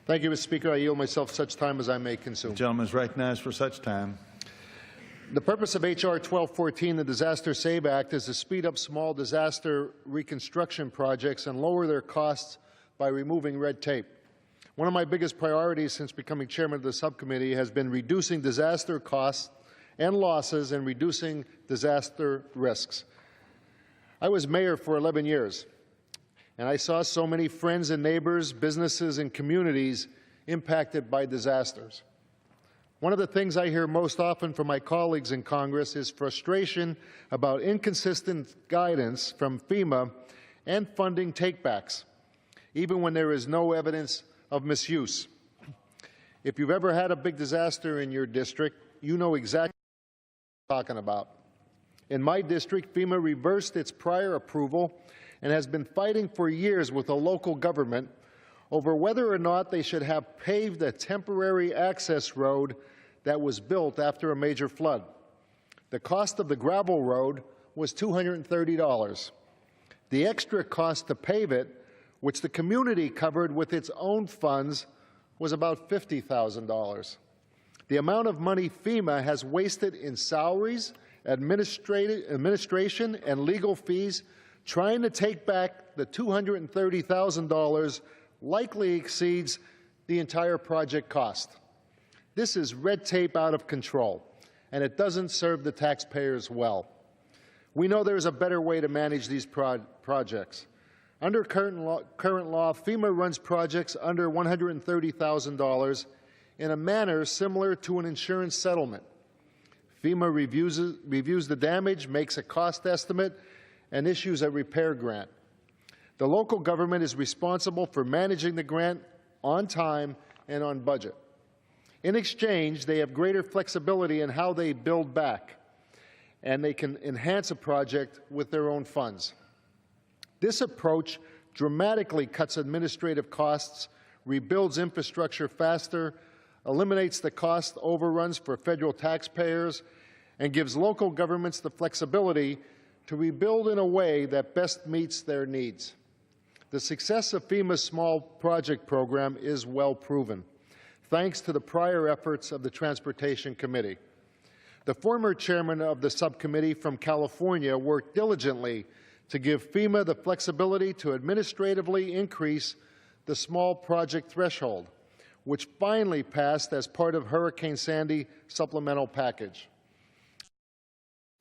Thank you, Mr. Speaker. I yield myself such time as I may consume. The gentleman is recognized for such time. The purpose of H.R. 1214, the Disaster Save Act, is to speed up small disaster reconstruction projects and lower their costs by removing red tape. One of my biggest priorities since becoming chairman of the subcommittee has been reducing disaster costs and losses and reducing disaster risks. I was mayor for 11 years, and I saw so many friends and neighbors, businesses, and communities impacted by disasters. One of the things I hear most often from my colleagues in Congress is frustration about inconsistent guidance from FEMA and funding takebacks, even when there is no evidence of misuse. If you've ever had a big disaster in your district, you know exactly what I'm talking about. In my district, FEMA reversed its prior approval and has been fighting for years with the local government over whether or not they should have paved a temporary access road that was built after a major flood. The cost of the gravel road was $230. The extra cost to pave it, which the community covered with its own funds, was about $50,000. The amount of money FEMA has wasted in salaries, administration, and legal fees trying to take back the $230,000 likely exceeds the entire project cost. This is red tape out of control, and it doesn't serve the taxpayers well. We know there is a better way to manage these projects. Under current law, FEMA runs projects under $130,000 in a manner similar to an insurance settlement. FEMA reviews the damage, makes a cost estimate, and issues a repair grant. The local government is responsible for managing the grant on time and on budget. In exchange, they have greater flexibility in how they build back, and they can enhance a project with their own funds. This approach dramatically cuts administrative costs, rebuilds infrastructure faster, eliminates the cost overruns for federal taxpayers, and gives local governments the flexibility to rebuild in a way that best meets their needs. The success of FEMA's small project program is well proven, thanks to the prior efforts of the Transportation Committee. The former chairman of the subcommittee from California worked diligently to give FEMA the flexibility to administratively increase the small project threshold, which finally passed as part of Hurricane Sandy supplemental package.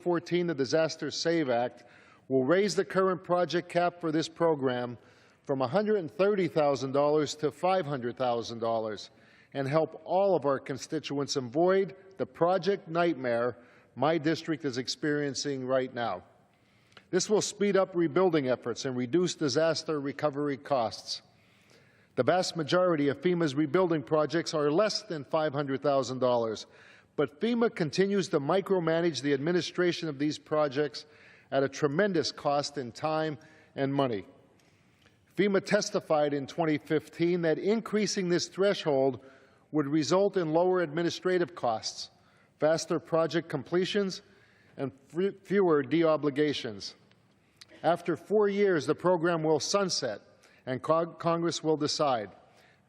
14, the Disaster Save Act, will raise the current project cap for this program from $130,000 to $500,000 and help all of our constituents avoid the project nightmare my district is experiencing right now. This will speed up rebuilding efforts and reduce disaster recovery costs. The vast majority of FEMA's rebuilding projects are less than $500,000, but FEMA continues to micromanage the administration of these projects at a tremendous cost in time and money. FEMA testified in 2015 that increasing this threshold would result in lower administrative costs, faster project completions, and fewer deobligations. After 4 years, the program will sunset, and Congress will decide,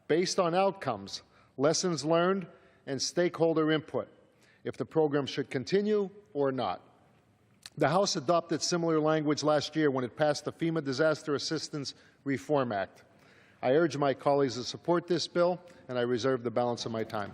based on outcomes, lessons learned, and stakeholder input, if the program should continue or not. The House adopted similar language last year when it passed the FEMA Disaster Assistance Reform Act. I urge my colleagues to support this bill, and I reserve the balance of my time.